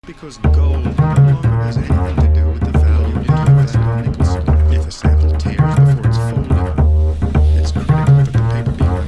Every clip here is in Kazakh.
Because gold no longer has anything to do with the value you invest in nickels. If a sample tears before it's folded, it's critical that the paper be right.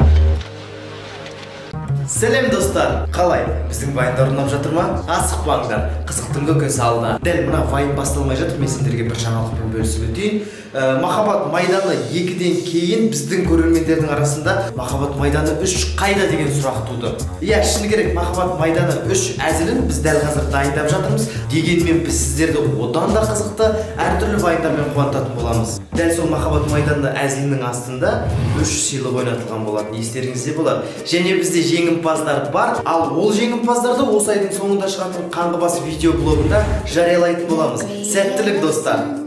Сәлем достар, қалай? Біздің вайндар ұнап жатыр ма? Асықпаңдар, қызықтың көкесі алда. Дәл мына вайн басталмай жатыр, мен сендерге бір жаңалықпен бөлісіп өтейін. Махаббат майданы 2-ден кейін біздің көрермендердің арасында Махаббат майданы 3 қайда деген сұрақ туды. Иә, шыны керек, Махаббат майданы 3 әзілін біз дәл қазір дайындап жатырмыз. Дегенмен біз сіздерді одан да қызықты әртүрлі вайндармен қуантатын боламыз. Дәл сол Махаббат майданы әзілінің астында 3 сыйлық ойнатылған болады. Естеріңізде болар. Және бізде жеңімпаздар бар, ал ол жеңімпаздарды осы айдың соңында шығатын қаңғыбас видеоблогында жариялайтын боламыз. Сәттілік достар.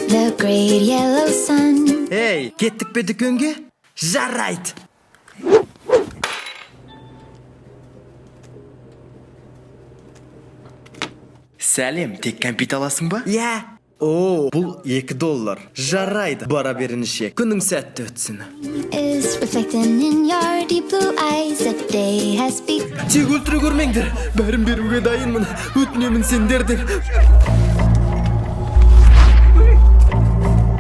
The great yellow sun. Ей, кеттік пе дүкенге? Жарайды. Сәлем, тек кәмпит аласың ба? Иә. О, бұл $2. Жарайды. Бара беріңізше. Күнің сәтті өтсін. Is reflecting in your deep blue eyes. A day has begun. Тек өлтіре көрмеңдер. Бәрін беруге дайынмын. Өтінемін сендерден.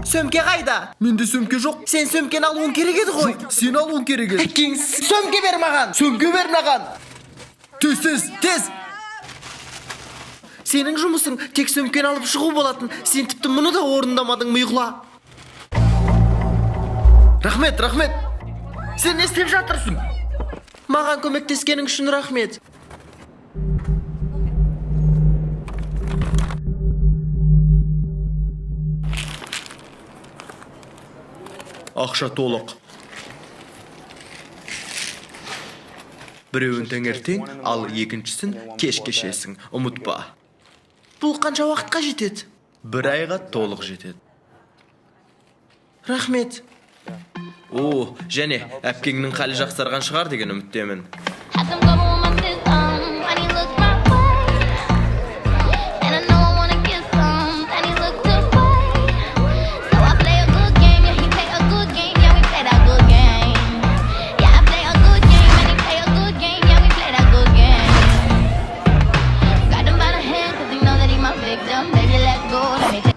Сөмке қайда? Менде сөмке жоқ. Сен сөмкені алуың керек еді ғой. Сен алуың керек еді. Кеңсіз. Сөмке бер маған. Сөмке бер маған. Тез. Сенің жұмысың тек сөмкені алып шығу болатын. Сен тіпті мұны да орындамадың, миғла. Рахмет. Сен не істеп жатырсың? Маған көмектескенің үшін рахмет. Ақша толық. Біреуін таңертең, ал екіншісін кеш кешесің. Ұмытпа. Бұл қанша уақытқа жетеді? 1 айға толық жетеді. Рахмет. О, және әпкеңнің халі жақсарған шығар деген үміттемін. Had them go on my system. And he looked my way. And I know I wanna kiss him. And he looked away. So I play a good game. Yeah, he play a good game. Yeah, we play that good game. Yeah, I play a good game. And he play a good game. Yeah, we play that good game. Got him by the hand 'cause he know that he my victim. Baby, let go. Let me take.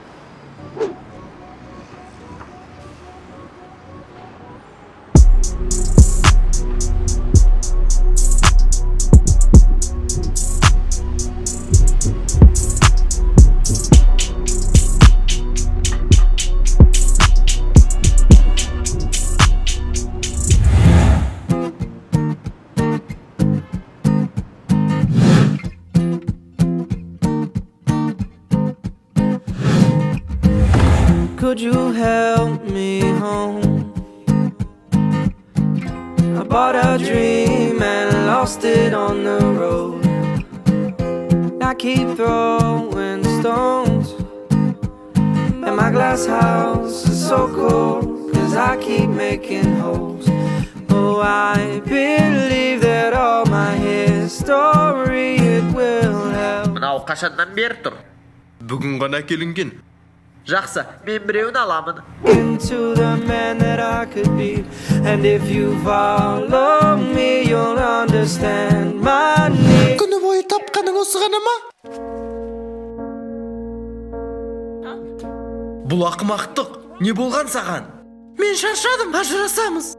Could you help me home? I bought a dream and lost it on the road. I keep throwing stones, and my glass house is so cold, 'cause I keep making holes. Oh, I believe that all my history, it will help. Мынау қашаннан бері тұр? Бүгін ғана келінген. Жақсы, мен біреуін аламын. Into the man that I could be. And if you follow me, you'll understand my need. Күні бойы тапқаның осы ғана ма? Бұл ақымақтық. Не болған саған? Мен шаршадым, ажырасамыз.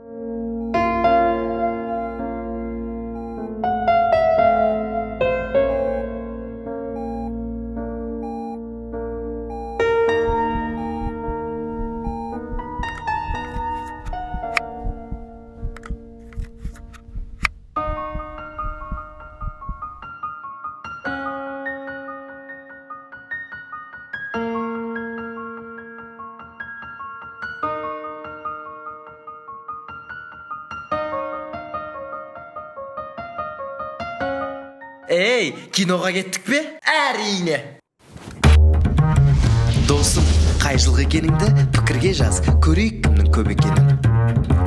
Ей, киноға кеттік пе? Әрине. Досым, қай жылғы екеніңді пікірге жаз. Көрейік кімнің көп экенин.